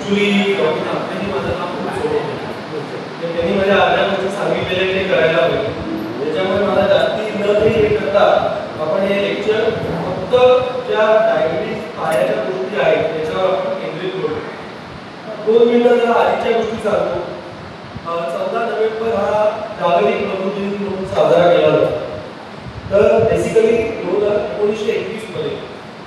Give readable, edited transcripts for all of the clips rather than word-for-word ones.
Actually doctor नागपूरनी माझं काम खूप सोडलं. त्यांनी माझ्या अर्ध्या गोष्टी सांगितलेले ते करायला पाहिजे. त्याच्यामुळे मला जास्ती न तरी हे करता आपण हे लेक्चर फक्त ज्या डायबिटीज पायाच्या गोष्टी आहेत त्याच्यावर आपण केंद्रित करू. 2 मिनिटं जरा आधीच्या गोष्टी सांगतो. 14 नोव्हेंबर हा जागतिक मधुमेह दिन म्हणून साजरा केला जातो. तर बेसिकली 1921 मध्ये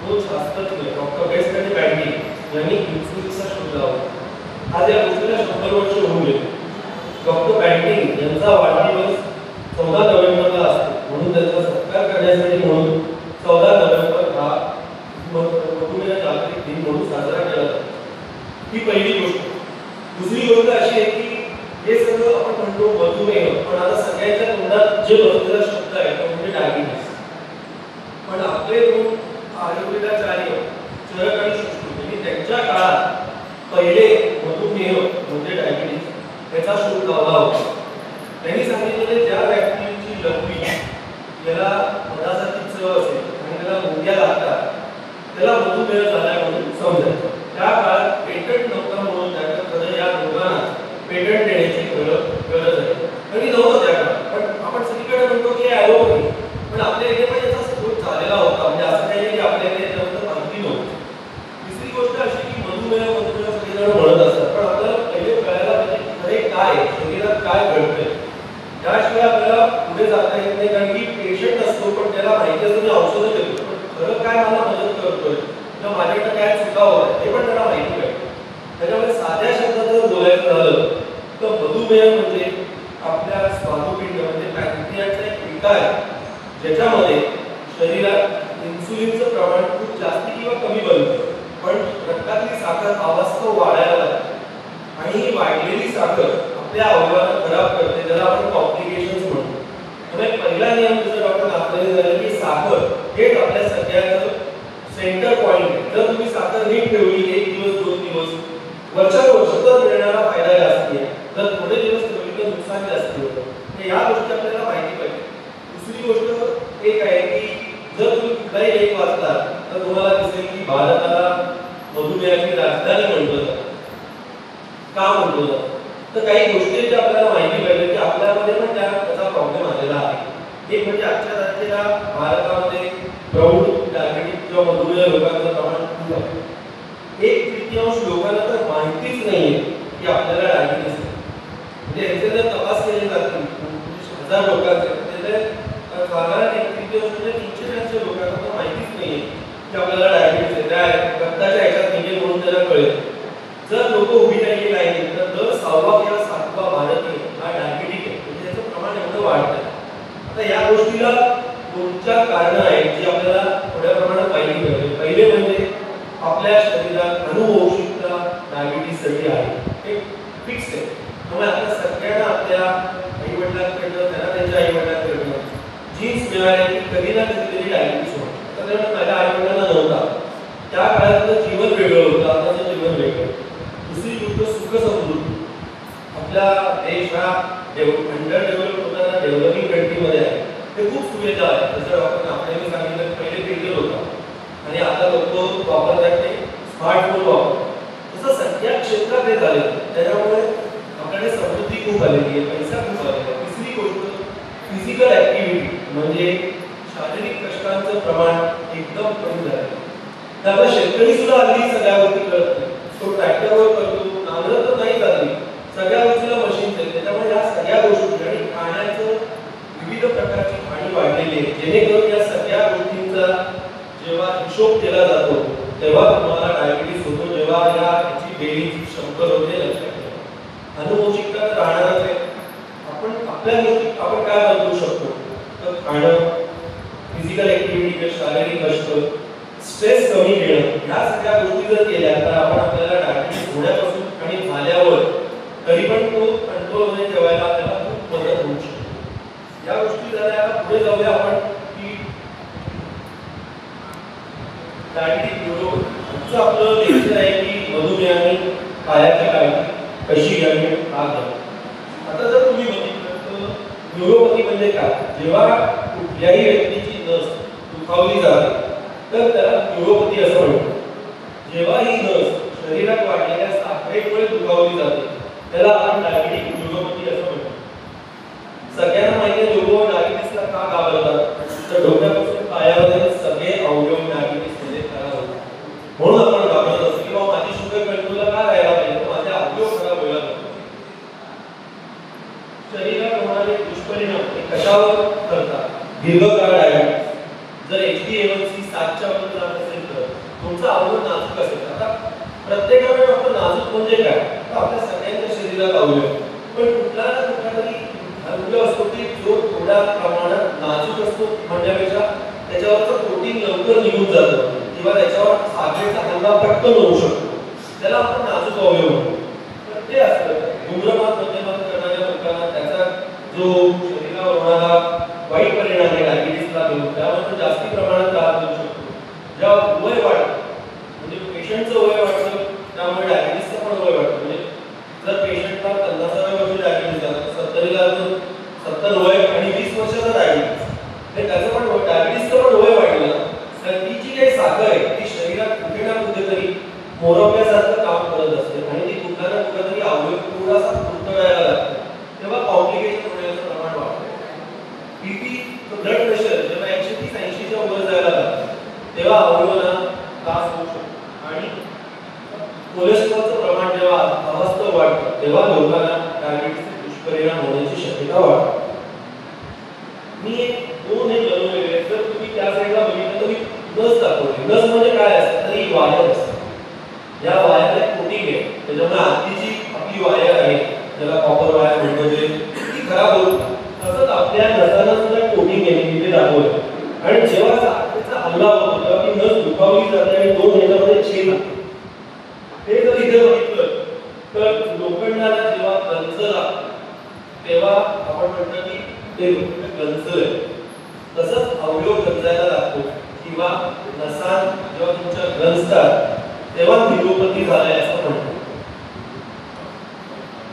2 शास्त्रज्ञ डॉक्टर वेस्ट आणि बँडिंग यांनी इन्सुलिनचा शोध लावला. आज या गोष्टीला 100 वर्ष होऊन गेली. डॉक्टर बँडिंग यांचा वाढदिवस 14 नोव्हेंबरला असतो, म्हणून त्याचा सत्कार करण्यासाठी म्हणून 14 नोव्हेंबर हा मधुमेह जागतिक दिन म्हणून साजरा केला जातो. ही पहिली गोष्ट. दुसरी गोष्ट अशी आहे की हे सगळं आपण म्हणतो मधुमेह, पण आता सगळ्यांच्या तोंडात जे बसलेला शब्द आहे तो म्हणजे डायबिटीस. पण आपले दोन आयुर्वेदाचार्य चरक आणि सुश्रुत यांनी त्यांच्या काळात पहिले मधुमेह म्हणजे डायबिटीस याचा शोध लावला होता. त्यांनी सांगितलेले ज्या व्यक्तींची लघवी याला मधासारखी चव असेल आणि त्याला मुंग्या लागतात त्याला मधुमेह झालाय म्हणून समजायचं. त्या काळात पेटंट नव्हता म्हणून त्याच्याकडे या रोगांना पेटंट देण्याची गरज आहे. तरी नव्हतं त्या काळात. पण आपण सगळीकडे म्हणतो की ॲलोपॅथी, पण आपल्या इथे पण याचा शोध झालेला होता. म्हणजे असं काही नाही की आपल्या इथे याच्याबद्दल माहिती नव्हती. तिसरी गोष्ट अशी की मधुमेह सगळेजण म्हणत असतात, पण आपल्याला पहिले कळायला पाहिजे की खरे काय शरीरात काय घडतंय. त्याशिवाय आपल्याला पुढे जाता येत नाही. कारण की पेशंट असतो पण त्याला माहिती असतं मी औषधं देतो, पण खरं काय मला मदत करतोय किंवा माझ्याकडे काय चुका होत आहे हे पण त्याला माहिती पाहिजे. त्याच्यामुळे साध्या शब्दात जर बोलायचं झालं तर मधुमेह म्हणजे आपल्या स्वादुपिंड म्हणजे पॅनक्रियाचा एक विकार ज्याच्यामध्ये शरीरात इन्सुलिनचं प्रमाण खूप जास्ती किंवा कमी बनतं, पण रक्तातली साखर अवास्तव वाढायला लागते आणि ही वाढलेली साखर आपल्या अवयवाला खराब करते, ज्याला आपण कॉम्प्लिकेशन्स म्हणतो. त्यामुळे पहिला नियम जसं डॉक्टर नागपूरने झाला की साखर हेच आपल्या सगळ्याचं सेंटर पॉइंट आहे. जर तुम्ही साखर नीट ठेवली 1 दिवस 2 दिवस वर्षानुवर्ष तर मिळणारा फायदा जास्ती आहे. जर थोडे दिवस ठेवली तर नुकसान जास्ती होतं. तर या गोष्टी आपल्याला माहिती पाहिजे. दुसरी गोष्ट एक आहे की जर तुम्ही कुठलाही लेख वाचला तर तुम्हाला दिसेल की भारताला मधुमेहाची राजधानी म्हटलं जातं. का म्हटलं जातं तर काही गोष्टी आपल्याला माहिती पाहिजे की आपल्यामध्ये पण त्याचा प्रॉब्लेम आलेला आहे. एक म्हणजे आजच्या तारखेला भारतामध्ये प्रौढ डायबिटीस किंवा मधुमेह रोगाचं प्रमाण खूप आहे. 1/3 लोकांना तर माहितीच नाहीये की आपल्याला डायबिटीस आहे. म्हणजे याचे जर तपास केले जातील 1000 लोकांचे त्याचे साधारण 1/3 म्हणजे 300 लोकांना तर माहितीच नाहीये की आपल्याला डायबिटीस आहे. त्या रक्ताच्या ह्याच्यात निघेल म्हणून त्याला कळेल. जर लोक उभी राहिली नाही तर दर 6वा किंवा 7वा भारतीय हा डायबिटिक आहे. म्हणजे त्याचं प्रमाण एवढं वाढतंय. आता या गोष्टीला 2-4 कारणं आहेत जी आपल्याला थोड्या प्रमाणात माहिती पाहिजे. पहिले म्हणजे आपल्या शरीरात अनुवंशिकता डायबिटीससाठी आहे, हे फिक्स आहे. त्यामुळे आपल्या सगळ्यांना आपल्या आईवडिलांकडनं त्यांना त्यांच्या आईवडिलांकडनं जीन्स मिळाले की कधी ना कधीतरी डायबिटीस होतं. आता त्यामुळे माझ्या आईवडिलांना नव्हता. त्या काळातलं जीवन वेगळं होतं, आताचं जीवन वेगळं. दुसरी गोष्ट सुखसमृद्धी. आपला देश हा अंडर डेव्हलप होताना डेव्हलपिंग कंट्रीमध्ये आहे. ते खूप सुविधा आहे. जसं डॉक्टर नागपूरने सांगितलं पहिले पेट्रोल होता आणि आता लोक वापरतात ते स्मार्टफोन वापरतात. तसं सगळ्या क्षेत्रात हे झालं. त्याच्यामुळे आपल्याकडे समृद्धी खूप आलेली आहे, पैसा खूप आलेला आहे. तिसरी गोष्ट फिजिकल ऍक्टिव्हिटी म्हणजे शारीरिक कष्टांचं प्रमाण एकदम कमी झालं. त्यामुळे शेतकरी सुद्धा हल्ली सगळ्या गोष्टी करत नाही. तो ट्रॅक्टरवर करतो, नांगरत तर नाही जाते, सगळ्या गोष्टीला मशीन्स आहेत. त्याच्यामुळे या सगळ्या गोष्टी आणि खाण्याचं विविध प्रकारची खाणी वाढलेली आहे, जेणेकरून या सगळ्या गोष्टींचा जेव्हा हिशोब केला जातो तेव्हा तुम्हाला डायबिटीस होतो. जेव्हा याची बेरीज 100 होते लक्षात ठेवा. अनुवंशिकता राहणारच आहे. आपण आपल्या गोष्टी आपण काय बदलू शकतो तर खाणं, फिजिकल ऍक्टिव्हिटी, शारीरिक कष्ट, स्ट्रेस कमी घेणं, ह्या सगळ्या गोष्टी जर केल्या तर आपण आपल्याला डायबिटीस होण्यापासून आणि झाल्यावर तरी पण तो कंट्रोलमध्ये ठेवायला आपल्याला खूप मदत होऊ शकते. या गोष्टी झाल्या. पुढे जाऊया आपण की डायबिटीक न्यूरोपॅथी. आमचं आपलं लेक्चर आहे की मधुमेहाने पायाच्या काळजी कशी घ्यावी हा घ्यावा. आता जर तुम्ही बघितलं तर न्यूरोपॅथी म्हणजे काय, जेव्हा कुठल्याही व्यक्तीची नस दुखावली जाते तर त्याला न्यूरोपॅथी असं म्हणतात. जेव्हा ही नस शरीरात वाढलेल्या साखर साखरेमुळे दुखावली जाते त्याला आपण डायबिटिक न्यूरोपॅथी असं म्हणतो. सगळ्यांना माहिती आहे लोक डायबिटीसला का घाबरतात, तर डोक्यापासून पायापर्यंत सगळे अवयव डायबिटीसमध्ये खराब होतात. म्हणून आपण घाबरत असतो की बाबा माझी शुगर कंट्रोलला का राहायला पाहिजे, माझे अवयव खराब व्हायला नको. शरीरात होणारे दुष्परिणाम हे कशावर करतात, दीर्घकाळ डायबिटीस. जर HbA1c 7 च्या वर जात असेल तर तुमचा अवयव नाजूक असेल. आता प्रत्येकाने आपण नाजूक म्हणजे काय, तर आपल्या सगळ्यांच्या शरीरात अवयव, पण कुठला ना कुठला तरी अवयव असतो की जो थोड्या प्रमाणात नाजूक असतो म्हणण्यापेक्षा त्याच्यावरचं प्रोटीन लवकर निघून जातं किंवा त्याच्यावर साखरेचा हल्ला पटकन होऊ शकतो, त्याला आपण नाजूक अवयव म्हणतो. तर ते असतं धूम्रपान मद्यपान करणाऱ्या लोकांना त्याचा जो शरीरावर होणारा वाईट परिणाम आहे डायबिटीसला घेऊन त्यामध्ये जास्ती प्रमाणात त्रास होऊ शकतो. जेव्हा वय वाढतं म्हणजे पेशंटचं वय वाढतं त्यामुळे डायबिटीसचं पण वय वाढतं. म्हणजे जर पेशंटला 50व्या वर्षी डायबिटीस झाला तर 70 वय आणि 20 वर्षाचा डायबिटीस हे त्याचं पण डायबिटीसचं पण वय वाढलं तर ती जी काही साखर आहे ती शरीरात कुठे ना कुठेतरी मोरवण्यासारखं काम करत असते आणि ती कुठला ना कुठेतरी अवयव थोडासा तुटवायला लागतो, तेव्हा कॉम्प्लिकेशन होण्याचं प्रमाण वाढतं. बीपी ब्लड प्रेशर जेव्हा 130-80 च्या वर जायला लागतं तेव्हा अवयवांना त्रास होऊ शकतो आणि कोलेस्ट्रॉलचं प्रमाण जेव्हा अवास्तव वाढतं तेव्हा लोकांना डायबिटीसचे दुष्परिणाम होण्याची शक्यता वाढते. मी एक दोन हे बनवलेले आहेत. जर तुम्ही त्या साईडला बघितलं तर मी नस दाखवली. नस म्हणजे काय असतं तर ही वायर असते. या वायरला कोटिंग आहे, त्याच्यामुळे आधी जी आपली वायर आहे त्याला कॉपर वायर म्हणतो ती खराब होत नाही. तसंच आपल्या नसांना सुद्धा कोटिंग आहे तिथे दाखवलं आणि जेव्हा साखरेचा हल्ला होतो तेव्हा ती नस दुखावली जाते आणि दोन ह्याच्यामध्ये छेद होतो. हे जर इथे बघितलं तर लोखंडाला जेव्हा गंज लागतो तेव्हा आपण म्हणतो की ते गंजलंय. तसंच अवयव गंजायला लागतो किंवा नसा जेव्हा तुमच्या गंजतात तेव्हा न्यूरोपॅथी झालंय असं म्हणतो.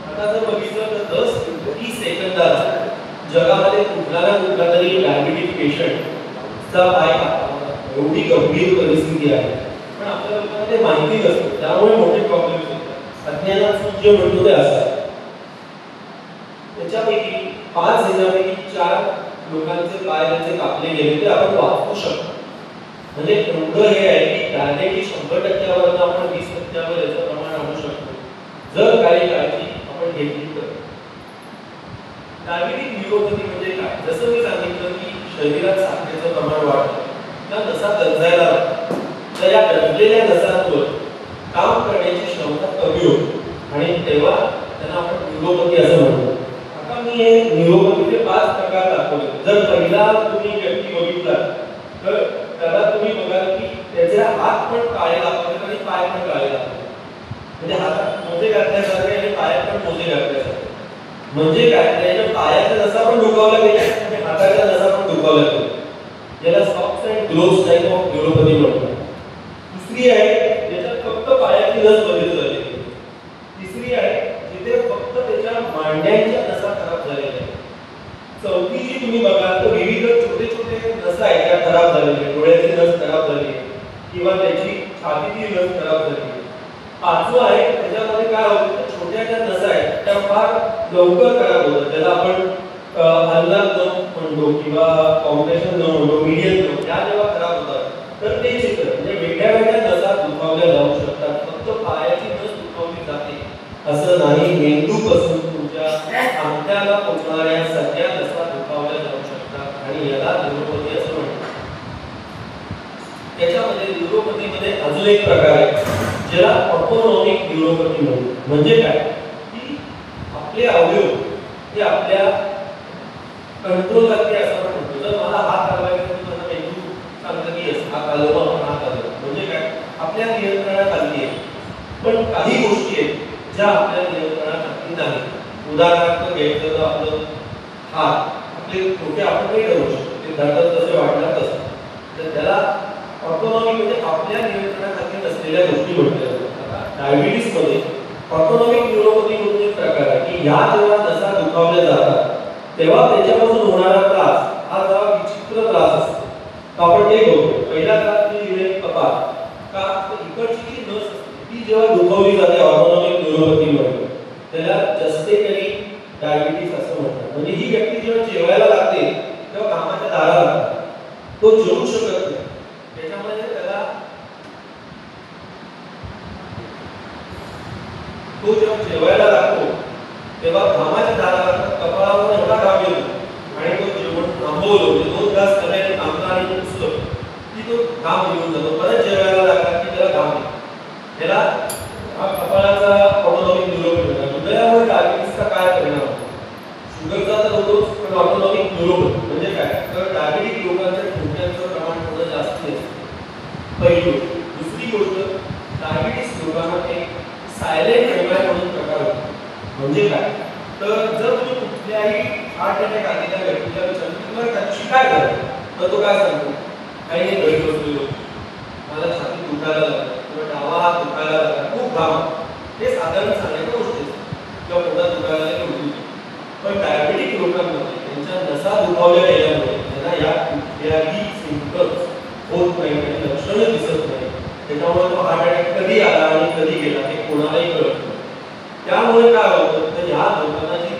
आता जर बघितलं तर 10-30 सेकंदात जगामध्ये कुठला ना कुठला तरी डायबिटिक पेशंटचा पाय कापला, एवढी गंभीर परिस्थिती आहे. पण आपल्या लोकांना ते माहिती नसतं त्यामुळे मोठे प्रॉब्लेम होतात. अज्ञानात जे म्हणतो ते असतात. त्याच्यापैकी 5 जणांपैकी 4 लोकांचे पाय त्यांचे कापले गेले ते आपण वाचवू शकतो. म्हणजे एवढं हे आहे की डायरेक्टली 100% आपण 20% याचं प्रमाण आणू शकतो जर काही काळजी आपण घेतली तर. डायबिटिक न्यूरोपॅथी म्हणजे काय, जसं मी सांगितलं की शरीरात साखरेचं प्रमाण वाढतं, त्या नसा गंजायला लागतात, तर या गंजलेल्या नसांवर काम करण्याची क्षमता कमी होते आणि तेव्हा त्यांना आपण न्यूरोपॅथी असं म्हणतो. आता मी हे न्यूरोपॅथीचे 5 प्रकार दाखवले. जर पहिला तुम्ही व्यक्ती बघितला तर त्याला तुम्ही बघाल की त्याचे हात पण काळे लागतात आणि पाय पण काळे लागतात. म्हणजे हातात मोजे घातल्यासारखे आणि पायात पण मोजे घातल्यासारखे. म्हणजे काय, त्याच्या पायाच्या नसा पण दुखावल्या गेल्या आणि हाताच्या नसा पण दुखावल्या गेल्या. याला socks and gloves type of neuropathy म्हणतात. दुसरी आहे ज्याच्यात फक्त पायाची नस बदलली झाली. तिसरी आहे जिथे फक्त त्याच्या मांड्यांच्या नसा खराब झालेल्या आहेत. चौथी जी तुम्ही बघाल तर विविध छोटे छोटे नसा आहेत त्या खराब झालेल्या, डोळ्याची नस खराब झाली किंवा त्याची छातीची नस खराब झाली. पाचवं आहे त्याच्यामध्ये काय होतं तर छोट्या ज्या नसा आहेत त्या फार लवकर खराब होतात, त्याला आपण हल्ला न म्हणतो किंवा कॉम्प्रेशन न म्हणतो, मीडियम न, त्या जेव्हा खराब होतात तर ते चित्र म्हणजे वेगळ्या वेगळ्या नसा दुखावल्या जाऊ शकतात. फक्त पायाची नस दुखावली जाते असं नाही, मेंदूपासून तुमच्या अंगठ्याला पोहोचणाऱ्या सगळ्या नसा दुखावल्या जाऊ शकतात आणि याला न्यूरोपॅथी असं म्हणतात. त्याच्यामध्ये न्यूरोपॅथीमध्ये अजून एक प्रकार आहे ज्याला ऑटोनॉमिक न्यूरोपॅथी म्हणतात. म्हणजे काय की आपले अवयव हे आपल्या कंट्रोल करते असं म्हणतो. जर मला हात हलवायचा तर माझा मेंदू सांगतो की यस हात हलवा, हात हलवा. म्हणजे काय आपल्या नियंत्रणाखाली आहे. पण काही गोष्टी आहेत ज्या आपल्या नियंत्रणाखाली नाही. उदाहरणार्थ घ्यायचं तर आपलं हात, आपले डोके आपण काही करू शकतो, ते धडधड तसे वाढणार तसं, तर त्याला ऑटोनॉमी म्हणजे आपल्या नियंत्रणाखाली नसलेल्या गोष्टी म्हटल्या जातात. डायबिटीस मध्ये ऑटोनॉमिक न्यूरोपॅथी म्हणून एक प्रकार आहे की ह्या जेव्हा नसा दुखावल्या जातात तेव्हा त्याच्यापासून होणारा त्रास हा जरा विचित्र त्रास असतो. आपण ते बघतो. पहिला त्रास म्हणजे कपाळ का, इकडची जी नस असते ती ती जेव्हा दुखवली जाते ऑटोनॉमिक न्यूरोपॅथीमुळे त्याला जस्टेटरी डायबिटीज असं म्हणतात. म्हणजे ही व्यक्ती जेव्हा जेवायला लागते तेव्हा कामाच्या दाराला लागते, तो जेवू शकत नाही. त्याच्यामध्ये त्याला तो जेव्हा जेवायला लागतो तेव्हा घामाच्या दाराला कपाळावर एवढा घाम येतो आणि तो जेवण थांबवलं म्हणजे 2 तास करायला थांबला आणि पुसलं की तो घाम निघून जातो. परत जेवायला लागला की त्याला घाम येतो. त्याला हा कपाळाचा ऑटोनॉमिक न्यूरोपॅथी. हृदयावर डायबिटीसचा काय परिणाम होतो? शुगरचा तर होतोच, पण ऑटोनॉमिक न्यूरोपॅथी म्हणजे काय? तर डायबिटिक लोकांच्या ठोक्यांचं प्रमाण थोडं जास्त असतं, पहिली गोष्ट. दुसरी गोष्ट, डायबिटीस लोकांना एक सायलेंट एम्ब्राय म्हणून प्रकार होतो. म्हणजे काय? तर जर तुम्ही कुठल्याही हार्ट अटॅक आलेल्या व्यक्तीला विचारलं तुम्हाला त्याची काय करायचं, तर तो काय सांगतो? काही नाही, घरी बसलेलो, मला छाती दुखायला लागलं किंवा डावा हात दुखायला लागला, खूप घाम. हे साधारण सांगायच्या गोष्टी किंवा पोटात दुखायला लागले. पण डायबिटिक लोकांमध्ये त्यांच्या नसा दुखावल्या गेल्यामुळे त्यांना या कुठल्याही सिम्पटम्स होत नाही आणि लक्षणं दिसत नाही. त्याच्यामुळे तो हार्ट अटॅक कधी आला आणि कधी गेला हे कोणालाही कळत नाही. त्यामुळे काय होतं तर ह्या लोकांना जी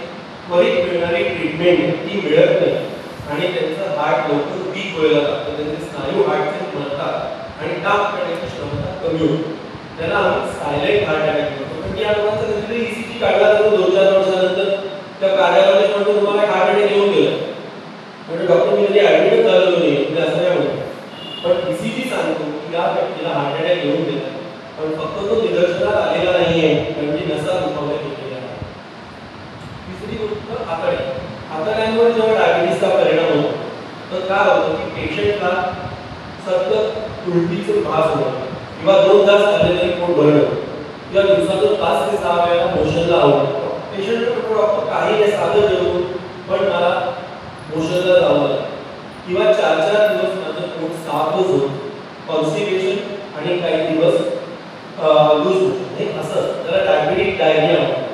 त्वरित मिळणारी ट्रीटमेंट ती मिळत नाही आणि त्यांचं हार्ट लवकर वीक व्हायला लागतं. त्यांचे स्नायू हार्टचे मरतात आणि काम करण्याची क्षमता कमी होते. त्याला आम्ही सायलेंट हार्ट अटॅक म्हणतो. पण या लोकांचा कधीतरी ECG काढला जातो 2-4 वर्षानंतर त्या कार्यालयाने म्हणतो तुम्हाला हार्ट अटॅक येऊन गेला म्हणजे डॉक्टर मी कधी ऍडमिट झालेलो नाही म्हणजे असं नाही म्हणतो. पण ECG सांगतो की या व्यक्तीला हार्ट अटॅक येऊन गेला पण फक्त तो निदर्शनात आलेला नाहीये म्हणजे नसा दुखावल्या गेलेला आहे. तिसरी गोष्ट आतडे. आतड्यांवर जेव्हा डायबिटीसचा परिणाम होतो तर काय होतं की पेशंटला सतत उलटीचे भास होतात किंवा 2 तास झाले तरी पोट भरणं किंवा दिवसातून 5 ते 6 वेळा मोशनला आवडतं. पेशंट डॉक्टर काही नाही साधं जेवून पण मला मोशनला जावं लागतं किंवा 4-4 दिवस माझं पोट साफच होतं, कॉन्स्टिपेशन आणि काही दिवस लूज मोशन हे असं त्याला डायबिटिक डायरिया म्हणतात.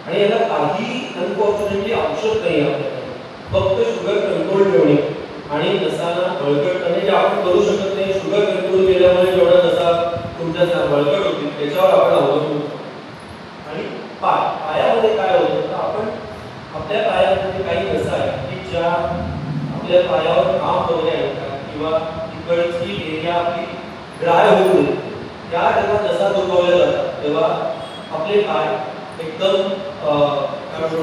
आणि याला काही अनफॉर्च्युनेटली औषध नाही आपल्याकडे, फक्त शुगर कंट्रोल ठेवणे आणि नसांना बळकट करणे जे आपण करू शकत नाही. शुगर कंट्रोल केल्यामुळे जेवढा नसा तुमच्या बळकट होतील त्याच्यावर आपण अवलंबून. आणि पायामध्ये काय होतं तर आपण आपल्या पायामध्ये काही नसा आहे की ज्या आपल्या पायावर काम वगैरे आणतात किंवा तिकडची एरिया आपली ड्राय होऊ नये त्या जेव्हा नसा दुखावल्या जातात तेव्हा आपले पाय एकदम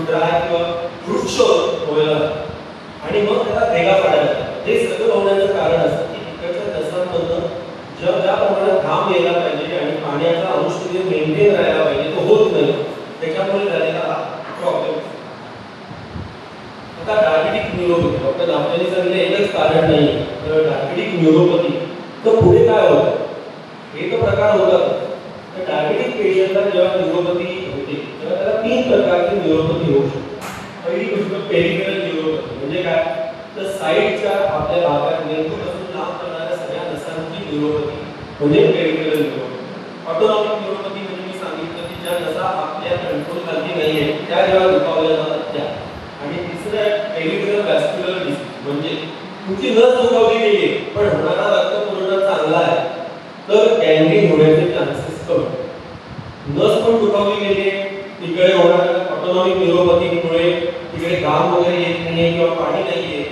ड्राय किंवा वृक्ष व्हायला आणि मग त्याला भेगा पडायला लागतात. हे सगळं होण्याचं कारण असतं की तिकडच्या नसांमधून ज्या प्रमाणात घाम यायला पाहिजे आणि पाण्याचा अंश मेंटेन राहायला पाहिजे तो होत नाही. त्याच्यामुळे झालेला हा प्रॉब्लेम. आता डायबिटिक न्यूरोपॅथी डॉक्टर दामोदरने सांगितलं एकच कारण नाही तर डायबिटिक न्यूरोपॅथी तर पुढे काय होतं हे तो प्रकार होतात. तर डायबिटिक पेशंटला जेव्हा न्यूरोपॅथी होते तेव्हा त्याला 3 प्रकारची न्यूरोपॅथी होऊ शकते. पहिली गोष्ट पेरिफेरल न्यूरोपॅथी म्हणजे काय तर साईडच्या आपल्या भागात मेंदूपासून लांब करणाऱ्या सगळ्या नसांची न्यूरोपॅथी म्हणजे पेरिफेरल न्यूरोपॅथी. ऑटोनॉमिक न्यूरोपॅथी म्हणजे मी सांगितलं की ज्या नसा आपल्या कंट्रोल खाली नाहीये त्या जेव्हा दुखावल्या जातात त्या. आणि तिसरं पेरिफेरल व्हॅस्क्युलर डिसीज म्हणजे तुमची नस दुखावली गेली पण होणारा रक्तपुरवठा चांगला आहे तर गँग्रीन होण्याचे चान्सेस कमी. नस पण दुखावली गेली तिकडे होणाऱ्या ऑटोनॉमिक न्यूरोपॅथीमुळे तिकडे घाम वगैरे येत नाहीये किंवा पाणी नाहीये,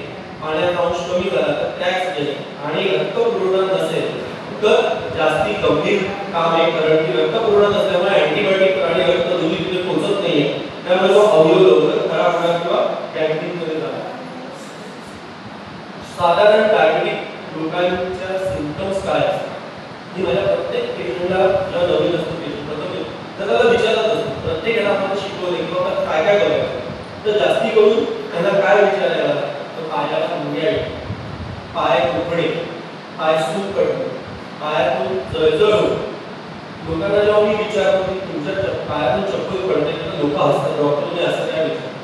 पाण्याचा अंश कमी झाला तर क्रॅक्स गेले आणि रक्तपुरवठा नसेल तर जास्ती गंभीर काम आहे कारण की रक्तपुरवठा नसल्यामुळे अँटीबायोटिक आणि रक्त दोन्ही पोहोचत नाहीये त्यामुळे तो अवयव लवकर खराब होणार किंवा गँग्रीनमध्ये जाणार. साधारण डायबिटिक लोकांच्या सिम्पटम्स काय असतात मी माझ्या प्रत्येक पेशंटला जेव्हा नवीन असतो पेशंट तर त्याला विचारत असतो. प्रत्येकाला आपण शिकवले किंवा काय काय करायचं तर जास्ती करून त्यांना काय विचारायला तर पायाला मुंग्या येणे, पाय दुखणे, पाय सूज पडणे, पायातून जळजळ होणे. लोकांना जेव्हा मी विचारतो की तुमच्या पायातून चप्पल पडते तर लोक हसतात डॉक्टरने असं काय विचारतात.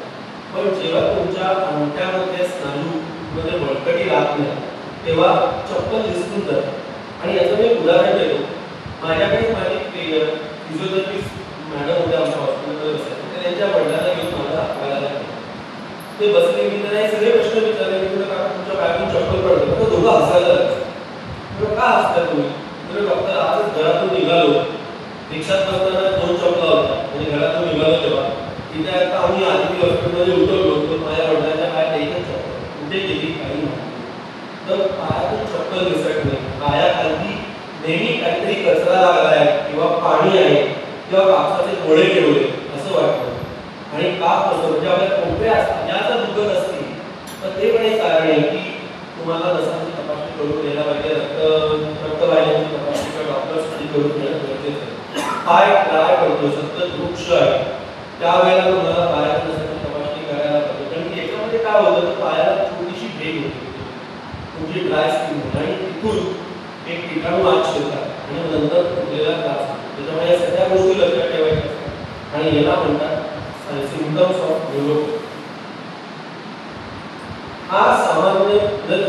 पण जेव्हा तुमच्या अंगठ्यामध्ये स्नायूमध्ये बळकटी राहत नाही तेव्हा चप्पल दिसून जाते. आणि याचं मी उदाहरण देतो. माझ्याकडे माझी फिजिओथेरपिस्ट मॅडम होत्या आमच्या हॉस्पिटलमध्ये बसायचे तर त्यांच्या वडिलांना घेऊन मला दाखवायला लागले. ते बसले मी त्यांना हे सगळे प्रश्न विचारले की कारण तुमच्या पायातून चप्पल पडते तर दोघं हसायला लागले. का हसता तुम्ही तर डॉक्टर आजच घरातून निघालो रिक्षात बसताना 2 चपला होत्या म्हणजे घरातून निघालो तेव्हा तिथे आता आम्ही आधी हॉस्पिटलमध्ये उतरलो तर माझ्या वडिलांच्या पायात एकच चप्पल कुठे गेली काही नाही. तर पायातून चप्पल दिसत नाही, पायाखाली नेहमी काहीतरी कचरा लागला आहे किंवा पाणी आहे किंवा कापसाचे गोळे ठेवले असं वाटतं. आणि काप असतो म्हणजे आपल्या कोपऱ्या असतात या जर दुखत असतील तर ते पण एक कारण आहे की तुम्हाला नसांची तपासणी करून घ्यायला पाहिजे. रक्तवाहिन्यांची तपासणी किंवा डॉक्टरसाठी करून घेणं गरजेचं आहे. पाय ड्राय पडतो, सतत वृक्ष आहे, त्यावेळेला तुम्हाला पायाच्या नसांची तपासणी करायला पाहिजे. कारण याच्यामध्ये काय होतं तर पायाला छोटीशी भेग होते, तुमची ड्राय स्किन होते आणि तिथून एक कीटाणू आत शिरतात आणि नंतर फुटलेला त्रास होतो. त्याच्यामुळे या सगळ्या गोष्टी लक्षात ठेवायच्या असतात आणि याला म्हणतात सिम्पटम्स ऑफ न्यूरोपॅथी. हा सामान्य जर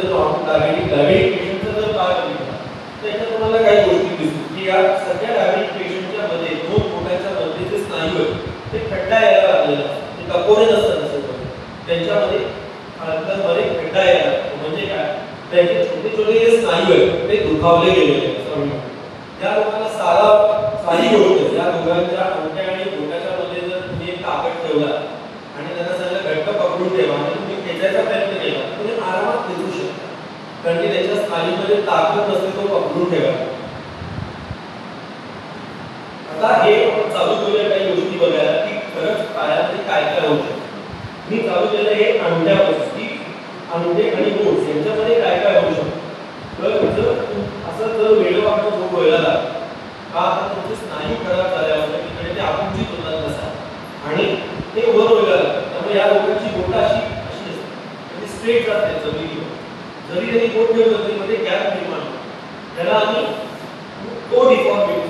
डायबिटिक पेशंटचा जर पाय बघितला तर याच्यात तुम्हाला काही गोष्टी दिसतील की या सगळ्या डायबिटिक पेशंटच्या मध्ये 2 बोटांच्या मध्ये जे स्नायू आहेत ते खड्डा यायला लागलेला असतो. ते कपोरे नसतात असं त्यांच्यामध्ये मध्ये खड्डा यायला लागतो. म्हणजे काय, त्यांचे छोटे छोटे जे स्नायू आहेत ते दुखावले गेलेले आहेत. त्या लोकांना साधी गोष्ट या दोघांच्या अंगठ्या आणि बोटाच्या मध्ये जर तुम्ही एक कागद ठेवला आणि त्यांना सांगितलं घट्ट पकडून ठेवा आणि तुम्ही खेचायचा प्रयत्न केला तुम्ही आरामात खेचू शकता. कारण की त्याच्या स्नायूमध्ये ताकद नसते तो पकडून ठेवा. आता हे आपण चालू करूया काही गोष्टी बघायला की खरंच पायामध्ये काय काय होऊ शकतं. मी चालू केलं हे अंगठ्यापासून की अंगठे आणि बोट यांच्यामध्ये काय काय होऊ शकतं. तर असं जर वेळ वाटतो झोप व्हायला लागला का तर तुमचे स्नायू खराब झाल्यावर तिकडे ते आकुंचित होतात नसा आणि ते वर व्हायला लागतात. त्यामुळे या लोकांची बोट अशी असते म्हणजे स्ट्रेट जाते जमिनीवर. जरी त्यांनी बोट ठेवलं तरी मध्ये गॅप निर्माण होतो, त्याला आम्ही तो डिफॉर्मिटी.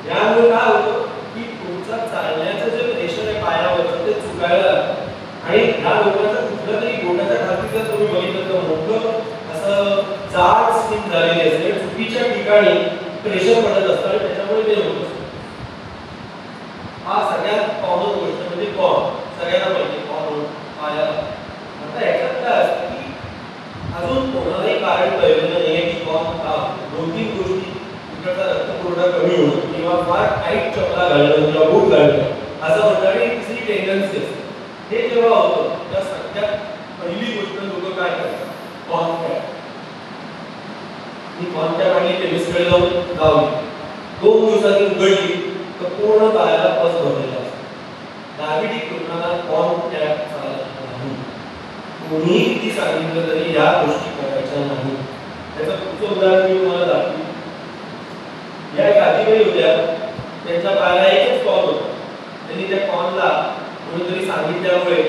यामुळे काय होतं की तुमचा चालण्याचं जे प्रेशर आहे पायावर ते चुकायला लागतं आणि ह्या लोकांचा कुठल्या तरी बोटाच्या खाली जर तुम्ही बघितलं तर मोठं असं जाड स्किन झालेली असते, चुकीच्या ठिकाणी प्रेशर पडत असतं आणि त्याच्यामुळे ते होत असतं. हा सगळ्यात कॉमन गोष्ट म्हणजे कॉर्न, सगळ्यांना माहिती कॉर्न पायाला. आता याच्यात काय असतं की अजून कोणालाही कारण कळलेलं नाही आहे की कॉर्न का होतो. 2-3 गोष्टी, इकडचा रक्तपुरवठा कमी होणं किंवा फार टाईट चपला घालणं किंवा बूट घालणं असं म्हणतात. आणि तिसरी टेंडन्सी असते. हे जेव्हा होतं त्या सगळ्यात पहिली गोष्ट लोक काय करतात, कॉर्न कॅप. ही कॉर्न कॅप आणि केमिस्ट्री लावून लावली 2 दिवसांनी उघडली तर पूर्ण पायाला पस भरलेला असतो. डायबिटिक रुग्णांना कॉर्न कॅप चालत नाही. कोणीही किती सांगितलं तरी या गोष्टी करायच्या नाही. त्याचं पुढचं उदाहरण मी तुम्हाला दाखवतो. या एक आजीबाई होत्या, त्यांच्या पायाला एकच कॉर्न होता. त्यांनी त्या कॉर्नला कोणीतरी सांगितल्यामुळे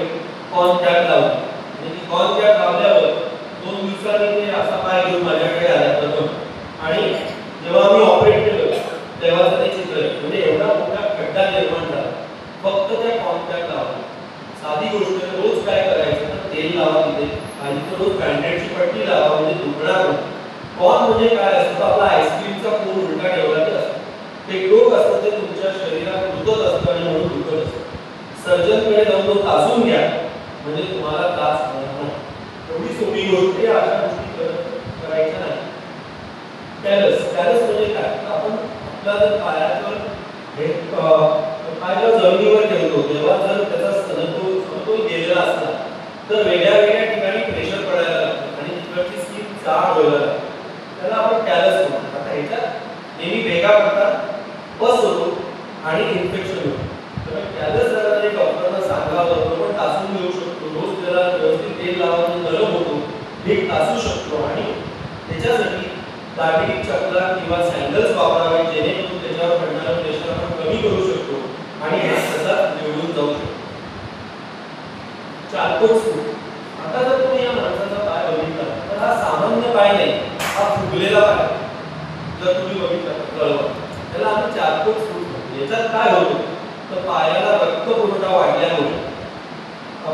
कॉर्न कॅप लावली आणि ती कॉर्न कॅप लावल्यावर 2 दिवसांनी ते असा पाय घेऊन माझ्याकडे आला प्रथम आणि जेव्हा मी ऑपरेट केलं तेव्हा ते चित्र म्हणजे एवढा मोठा खड्डा निर्माण झाला फक्त त्या कॉर्न कॅप लावला. साधी गोष्ट आहे, रोज काय करायचं तर तेल लावा तिथे आणि रोज बँडेजची पट्टी लावा म्हणजे दुखणार नाही. कॉर्न म्हणजे काय असतं, आपला आईस्क्रीमचा कोन उलटा ठेवला तर असतो. ते टोक असतं ते तुमच्या शरीरात दुखत असतं आणि म्हणून दुखत असतं. सर्जनकडे जाऊन तो तासून घ्या म्हणजे तुम्हाला त्रास होणार नाही. एवढी सोपी गोष्ट आहे, अशा गोष्टी करायच्या नाही. कॅलस म्हणजे काय, आपण आपला जर पायावर पाय जेव्हा जमिनीवर ठेवतो तेव्हा जर त्याचा समतोल गेलेला असला तर वेगळ्या वेगळ्या ठिकाणी प्रेशर पडायला लागतं आणि तिकडची स्किन जाड व्हायला लागते. त्याला आपण कॅलस म्हणतो. आता ह्याच्यात नेहमी भेगा पडतात, पस होतो आणि इन्फेक्शन होतं. तर कॅलस जरा तरी डॉक्टरना सांगावं तो पण तासून घेऊ शकतो. रोज त्याला व्यवस्थित तेल लावून नरम होतो, नीट तासू शकतो आणि त्याच्यासाठी डायबिटिक चपला किंवा सँडल्स वापरावे जेणेकरून त्याच्यावर पडणारं प्रेशर आपण कमी करू शकतो आणि हा तसा निवडून जाऊ शकतो. चारकोप सूट. आता जर तुम्ही या माणसाचा पाय बघितला तर हा सामान्य पाय नाही, हा फुगलेला पाय जर तुम्ही बघितला तर त्याला आम्ही चारकोप सूट म्हणतो. याच्यात काय होतं तर पायाला रक्तपुरवठा वाढल्यामुळे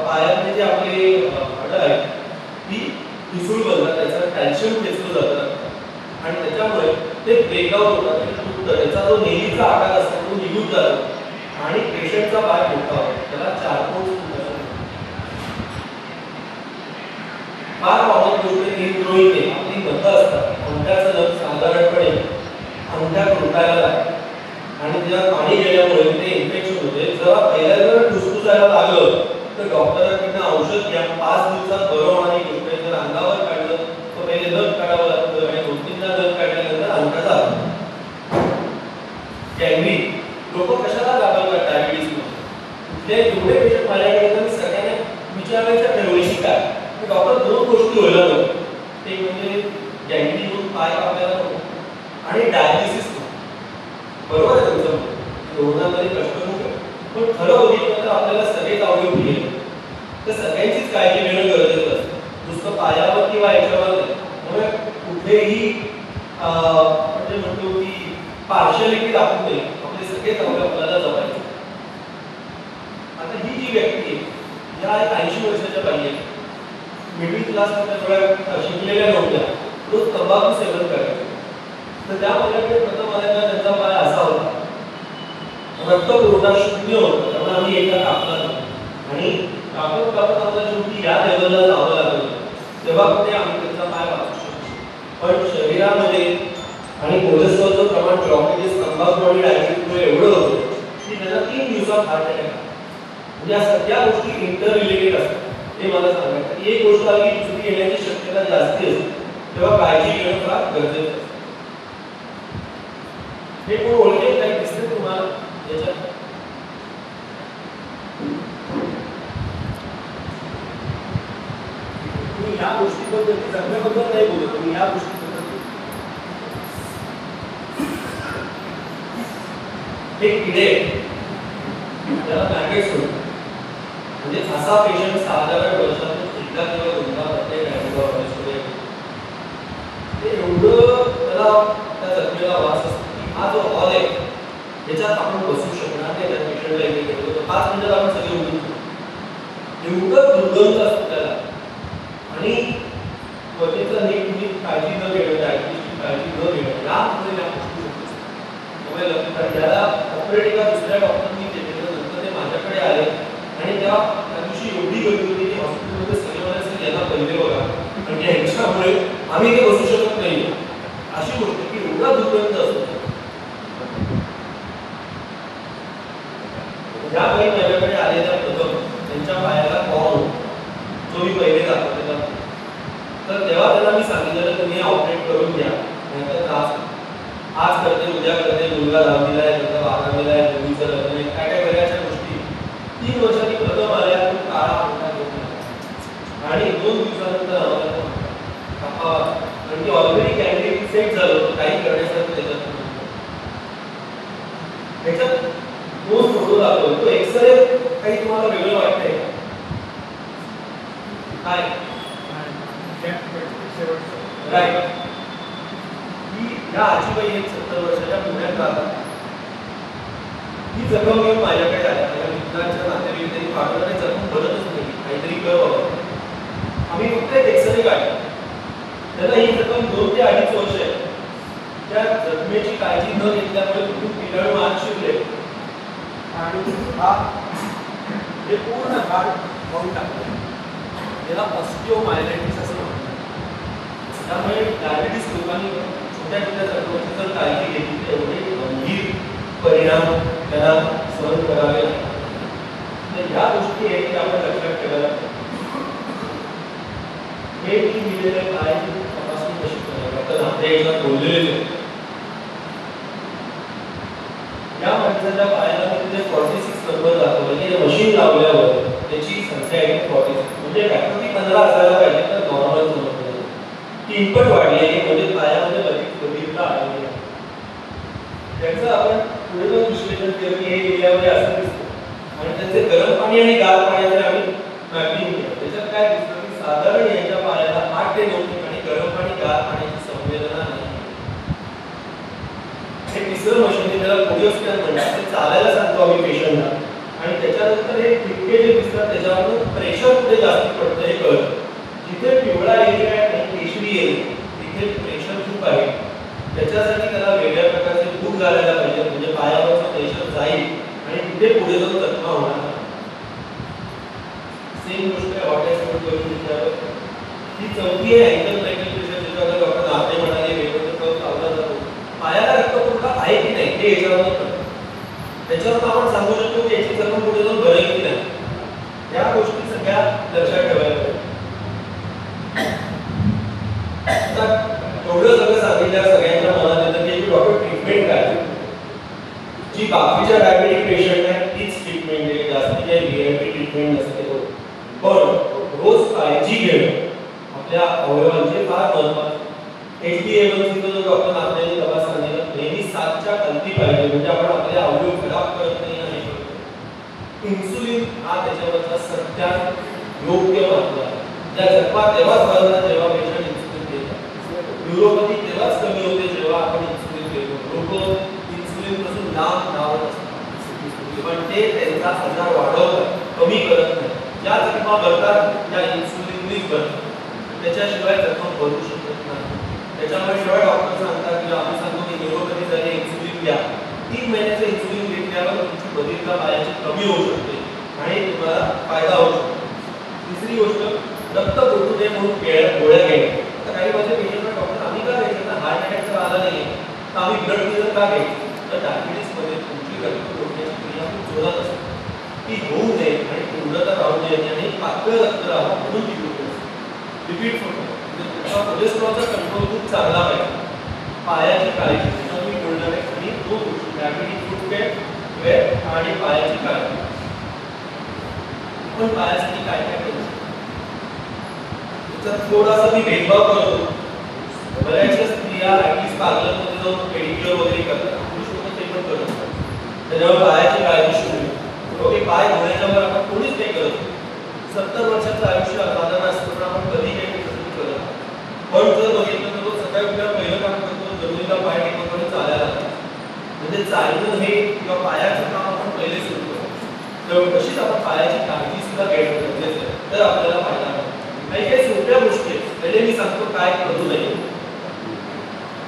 पायातले जे आपले हाडं आहेत ती ठिसूळ बनतात, त्याच्यात कॅल्शियम खेचलं जातं आणि त्याच्यामुळे ते ब्रेकडाऊन होतात आणि तुटतं. त्याचा जो नेहमीचा आकार असतो तो निघून जातो आणि पेशंटचा पाय मोठा होतो. त्याला चारकोप सूट म्हणतात. फार कॉमन गोष्ट इनग्रोइंग आहे. आपली नखं असतात, अंगठ्याचं नख साधारणपणे अंगठ्यात रुतायला लागतं आणि गेल्यामुळे ते इन्फेक्शन होते. जेव्हा पहिल्यांदा ठुसठुसायला लागलं तर डॉक्टरांकडून औषध घ्या, 5 दिवसात बरं होणारी गोष्ट आहे. जर अंगावर काढलं तर पहिले नख काढावं लागतं आणि 2-3दा नख काढल्यानंतर अंगाचा जातो. गॅंग्रीन लोक कशाला घाबरतात डायबिटीजमध्ये? कुठले एवढे पेशंट माझ्याकडे येतात मी सगळ्यांना विचारायच्या ठरवण्याची काय की डॉक्टर 2 गोष्टी व्हायला नको. ते म्हणजे गॅंग्रीन होऊन पाय कापायला नको आणि डायलिसिस बरोबर आहे तुमचं दोघांमध्ये कष्ट खूप आहे. पण खरं होती तर आपल्याला सगळेच आवडून गेले तर सगळ्यांचीच काळजी घेणं गरजेचं असतं. नुसतं पायावर किंवा याच्यावर नाही. त्यामुळे कुठेही म्हणजे म्हणतो की पार्शलिटी दाखवू नये. आपले सगळेच आपल्याला जपायचे. आता ही जी व्यक्ती आहे या 80 वर्षाच्या बाई आहे. मिडल क्लासमध्ये थोड्या शिकलेल्या नव्हत्या. रोज तंबाखू सेवन करायचे. तर त्या माझ्याकडे प्रथम आल्यानंतर त्यांचा पाय असा होता. रक्तपुरवठा शून्य होता. त्यामुळे आम्ही एका कापला आणि कापत आम्हाला शेवटी या लेवलला जावं लागलं. तेव्हा कुठे आम्ही त्यांचा पाय वाचू शकतो. पण शरीरामध्ये आणि कोलेस्ट्रॉलचं प्रमाण ब्लॉकेजेस तंबाखू आणि डायबिटीजमुळे एवढं होतं की त्यांना 3 दिवसात हार्ट अटॅक आला. म्हणजे या सगळ्या गोष्टी इंटर रिलेटेड असतात. हे मला सांगायचं की एक गोष्ट आली की दुसरी येण्याची शक्यता जास्ती असते. तेव्हा काळजी घेणं फार गरजेचं असतं. हे कोण ओळखेल काही दिसते तुम्हाला याच्यात? तुम्ही ह्या गोष्टीबद्दल जगण्याबद्दल नाही बोलत, तुम्ही ह्या गोष्टीबद्दल हे किडे त्याला मॅगेट्स होते. म्हणजे असा पेशंट साधारण वर्षातून एकदा किंवा दोनदा प्रत्येक डायबिटीजमध्ये ते एवढं त्याला त्या जखमेला वास असतो की हा जो हॉल आहे त्याच्यात आपण बसू शकणार नाही. त्या पेशंटला इथे घेतो तर 5 मिनिटात आपण सगळे उठून एवढं दुर्गंध असतो त्याला. आणि त्वचेचा नीट काळजी न घेणं, डायबिटीजची काळजी न घेणं यामुळे या गोष्टी होत असतात. त्यामुळे लक्षात त्याला ऑपरेटिंग दुसऱ्या डॉक्टरनी केलं. नंतर ते माझ्याकडे आले आणि त्या दिवशी एवढी गर्दी होती की हॉस्पिटलमध्ये सगळे म्हणायचे यांना पहिले बघा आणि यांच्यामुळे आम्ही ते बसू शकत नाही. अशी गोष्ट की एवढा दुर्गंध असतो. ज्या काही माझ्याकडे आलेल्या प्रथम त्यांच्या पायाला कॉर्न जो मी पहिले दाखवलेला तर तेव्हा त्यांना मी सांगितलं तुम्ही ऑपरेट करून घ्या नाहीतर त्रास आज करते उद्या करते. मुलगा 10वीला आहे, त्याचा 12वीला आहे, मुलीचं लग्न आहे, काय काय बऱ्याचशा गोष्टी 3 वर्षांनी प्रथम आल्या तो काळा मोठा घेऊन आणि 2 दिवसानंतर आम्हाला कापावा कारण की ऑलरेडी कॅन्डिडेट सेट झालं होतं. काही करण्यासाठी त्याच्यात 2 फोटो दाखवतो. तो एक्सरे काही तुम्हाला वेगळं वाटतंय काय? राईट. ही या आजीबाई एक 70 वर्षाच्या पुण्यात राहतात. ही जखम घेऊन माझ्याकडे आल्या. माझ्या मित्रांच्या नातेवाईकांनी पाठवणारे जखम भरतच नाही. काहीतरी कर बाबा. आम्ही फक्त एक एक्सरे काढला. त्याला ही जखम 2 ते 2.5 वर्ष आहे. त्या जखमेची काळजी न घेतल्यामुळे खूप किटाणू आत शिरले आणि हा हे पूर्ण भाग वाहून टाकला. त्याला ऑस्टिओमायलायटिस असं म्हणतात. त्यामुळे डायबिटीस लोकांनी छोट्या छोट्या जखमांची जर काळजी घेतली तर एवढे गंभीर परिणाम त्याला सहन करावे लागतात. तर ह्या गोष्टी आहेत की आपण लक्षात ठेवायला हे मी दिलेल्या पायाची तपासणी कशी करावी डॉक्टर आपल्या याच्यात बोललेले या माणसाच्या पायाला तिथे 46 नंबर दाखवला की मशीन लावल्यावर त्याची संख्या आहे 46. म्हणजे फॅक्टरी 15 असायला पाहिजे तर नॉर्मल समजलं. 3 पट वाढली आहे म्हणजे पायामध्ये बदलता आलेली आहे. त्याचं आपण पुढे जाऊन विश्लेषण केलं की हे एरियामध्ये असं दिसतं आणि त्याचे गरम पाणी आणि गार पाण्याचे आम्ही मॅपिंग केलं. त्याच्यात काय दिसतं की साधारण यांच्या पायाला 8 ते 9 ठिकाणी गरम पाणी गार पाण्याची संवेदना नाही. हे तिसरं मशीन त्याला कोडिओ स्कॅन म्हणतात. ते चालायला सांगतो आम्ही पेशंटला आणि त्याच्यानंतर हे ठिपके जे दिसतात त्याच्यावर प्रेशर कुठे जास्त पडतं हे कळतं. जिथे पिवळा एरिया आहे आणि केशरी एरिया तिथे प्रेशर खूप आहे. त्याच्यासाठी त्याला वेगळ्या प्रकारचे बूट घालायला पाहिजे म्हणजे पायावरचं प्रेशर जाईल आणि तिथे पुढे जाऊन जखमा होणार नाही. सेम गोष्ट आहे हॉटेल करून विचारलं. ही चौथी आहे अँकल ब्रेकिंग प्रेशर ज्याच्यावर डॉक्टर नाते म्हणाले वेगवेगळे कप लावला जातो. पायाला रक्तपुरवठा आहे की नाही ते याच्यावर कळतं. त्याच्यावर आपण सांगू शकतो की याची जखम पुढे जाऊन बरं की नाही. या गोष्टी सगळ्या लक्षात ठेवायला पाहिजे. एवढं सगळं सांगितलं सगळ्यांच्या मनात येतं की डॉक्टर ट्रीटमेंट काय, जी बाकीच्या डायबिटिक पेशंट आहे तीच ट्रीटमेंट आहे, जास्त काही व्हीआयपी ट्रीटमेंट नसते. पण रोज काळजी घेणं आपल्या अवयवांचे फार महत्त्वाचं. HbA1c जो डॉक्टर नागरेने तपास सांगितला नेहमी 7 च्या खाली पाहिजे, म्हणजे आपण आपले अवयव खराब करत नाही आणि इन्सुलिन हा त्याच्यावरचा सत्यात योग्य मार्ग आहे. ज्या जखमा तेव्हाच भरतात जेव्हा पेशंट इन्सुलिन घेतात. न्यूरोपॅथी तेव्हाच कमी होते जेव्हा आपण इन्सुलिन घेतो. लोक इन्सुलिन पासून लांब लावत असतात, पण ते त्यांचा आजार वाढवतात, कमी करत नाही. ज्या जखमा भरतात त्या इन्सुलिननीच भरतात, त्याच्याशिवाय जखमा भरू शकत नाही. त्याच्यामुळे शिवाय डॉक्टर सांगतात की आम्ही सांगतो की न्यूरोपॅथी झाली इन्सुलिन घ्या. 3 महिन्याचं इन्सुलिन घेतल्यावर तुमची बधिरता पायाची कमी होऊ शकते आणि तुम्हाला फायदा होऊ शकतो. तिसरी गोष्ट, रक्त फुटू नये म्हणून गोळ्या घ्यायच्या. आता काही माझे पेशंट डॉक्टर आम्ही का घ्यायचं ना, हार्ट अटॅकचा आला नाही तर आम्ही ब्लड प्रेशर का घ्यायचं, तर डायबिटीसमध्ये तुमची रक्त फुटण्याची क्रिया खूप जोरात असते, ती होऊ नये आणि तीव्रता राहू नये आणि पातळ रक्त राहावं म्हणून ती रिपीट होतो. कोलेस्ट्रॉलचा कंट्रोल खूप चांगला पाहिजे. पायाची काळजी मी बोलणार आहे आणि 2 गोष्टी, डायबिटीज फुटवेअर आणि पायाची काळजी. पण पायासाठी काय काय करायचं त्याच्यात थोडासा मी भेदभाव करतो. बऱ्याचशा स्त्रिया ऍटलीस्ट पार्लरमध्ये जाऊन पेडिक्युअर वगैरे करतात, पुरुष लोक ते पण करत असतात. त्याच्यावर पायाची काळजी सुरू होते. पाय धुण्याच्यावर आपण कोणीच नाही करत. 70 वर्षाचं आयुष्य साधारण असतं पण आपण कधी काही करत. पण जर बघितलं तर तो सकाळी उठल्या पहिलं काम करतो जमिनीला पाय टेकवतो आणि चालायला लागतो. म्हणजे चालणं हे किंवा पायाचं काम आपण पहिले सुरू करतो. तर तशीच आपण पायाची काळजी सुद्धा घेणं गरजेचं आहे, तर आपल्याला फायदा होतो. काही काही सोप्या गोष्टी पहिले मी सांगतो काय करू नये.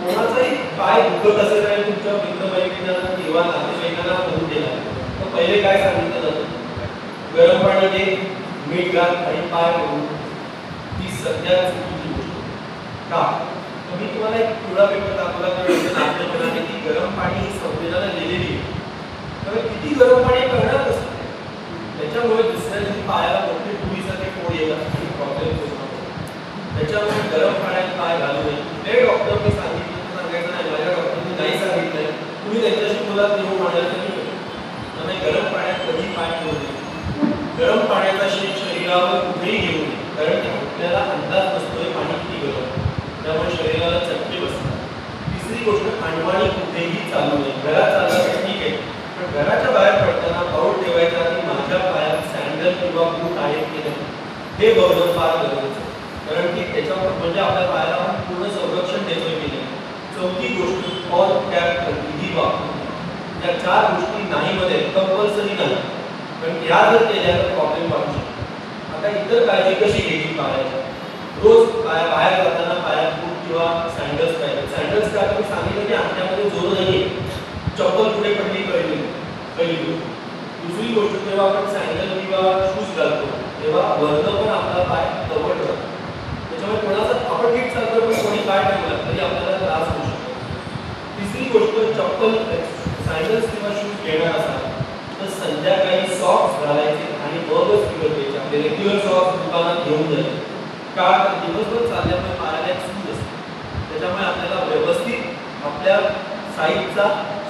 कोणाचाही पाय दुखत असेल आणि तुमच्या मित्रमैत्रिणींना किंवा नातेवाईकांना फोन केला तर पहिले काय सांगितलं जातं, गरम पाणी दे, मीठ घाल आणि पाय धुवून. ती सगळ्यात चुकीची गोष्ट का, मी तुम्हाला एक पिवळा पेपर दाखवला तर आपल्या म्हणाले की गरम पाणी ही संवेदनाला लिहिलेली आहे. तर किती गरम पाणी करणार असतं, त्याच्यामुळे दुसऱ्या दिवशी पायाला मोठे पुरीसारखे फोड येतात आणि प्रॉब्लेम होतो. त्याच्यामुळे गरम पाण्यात पाय घालू नये. कुठल्याही डॉक्टरने सांगितलं तर सांगायचं नाही, माझ्या डॉक्टरने नाही सांगितलंय, तुम्ही त्यांच्याशी बोला तेव्हा म्हणायचं नाही. त्यामुळे गरम पाण्यात कधी पाय ठेवू नये. गरम पाण्याचा शेक शरीरावर कुठेही घेऊ नये, कारण आपल्याला अंदाज नसतोय पाणी किती गरम, त्यामुळे शरीराला चटके बसतात. तिसरी गोष्ट, अनवाणी कुठेही चालू नये. घरात चाललं ठीक आहे, पण घराच्या बाहेर पडताना पाऊल ठेवायच्या आधी माझ्या पायात सॅन्डल किंवा बूट आहेत की नाही हे बघणं फार गरजेचं आहे, कारण की त्याच्यावर म्हणजे आपल्या पायाला आपण पूर्ण संरक्षण देतोय की नाही. चौथी गोष्ट, ऑल कॅप कधीही वापरू. या 4 गोष्टी नाही मध्ये कंपल्सरी नाही, पण या जर केल्या तर प्रॉब्लेम वाढू शकतो. आता इतर काळजी कशी घ्यायची पायाची, रोज बाहेर जाताना पायात बूट किंवा सँडल्स पाहिजे. सँडल्स काय तुम्ही सांगितलं की आपल्यामध्ये जोर नाहीये, चप्पल पुढे पडली पहिली गोष्ट. दुसरी गोष्ट, जेव्हा आपण सँडल किंवा शूज घालतो तेव्हा वरनं पण आपला पाय कव्हर होतो, त्याच्यामुळे कोणाचा आपण नीट चालतो पण कोणी पाय ठेवला तरी आपल्याला त्रास होऊ शकतो. तिसरी गोष्ट, चप्पल सँडल्स किंवा शूज घेणार असाल तर संध्याकाळी सॉक्स घालायचे आणि मगच फिरत घ्यायचे. आपले रेग्युलर सॉक्स दुकानात घेऊन जायचे, का तर दिवसभर चालल्यामुळे पायाला एक सूज असते, त्याच्यामुळे आपल्याला व्यवस्थित आपल्या साईजचा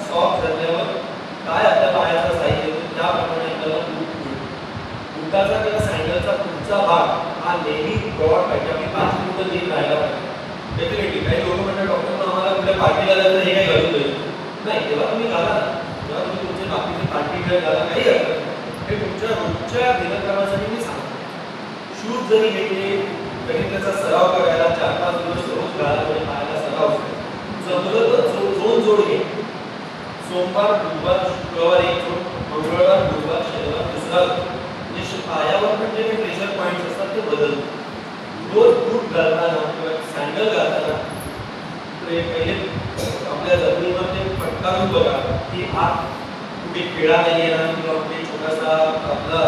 सॉक्स घातल्यावर काय आपल्या पायाचा साईज येतो त्याप्रमाणे आपल्याला बूट मिळतो. बुटाचा किंवा सँडलचा पुढचा भाग हा नेहमी ब्रॉड पाहिजे, आपली पाठी मुलं नीट राहायला पाहिजे. डेफिनेटली काही लोक म्हणतात डॉक्टर आम्हाला कुठल्या पार्टीला जायचं हे काही घालून द्यायचं नाही, तेव्हा तुम्ही घाला, तेव्हा तुम्ही तुमचे बाकीचे पार्टी वेळ घाला, काही हरकत नाही. हे तुमच्या रोजच्या दिनक्रमासाठी मी सांगतो. शूज जरी घेतले तरी त्याचा सराव करायला 4-5 दिवस रोज घाला, म्हणजे पायाला सराव जमलं तर जोड घे. सोमवार, बुधवार, शुक्रवार एक जोड, मंगळवार, गुरुवार, शनिवार दुसरा जोड. म्हणजे पायावर पण जे प्रेशर पॉईंट्स असतात ते बदलतात. रोज बूट घालताना किंवा सँडल घालताना पहिले आपल्या जमिनीवर ते पटकारून बघा की आत कुठे किडा नाही येणार किंवा कुठे छोटासा आपला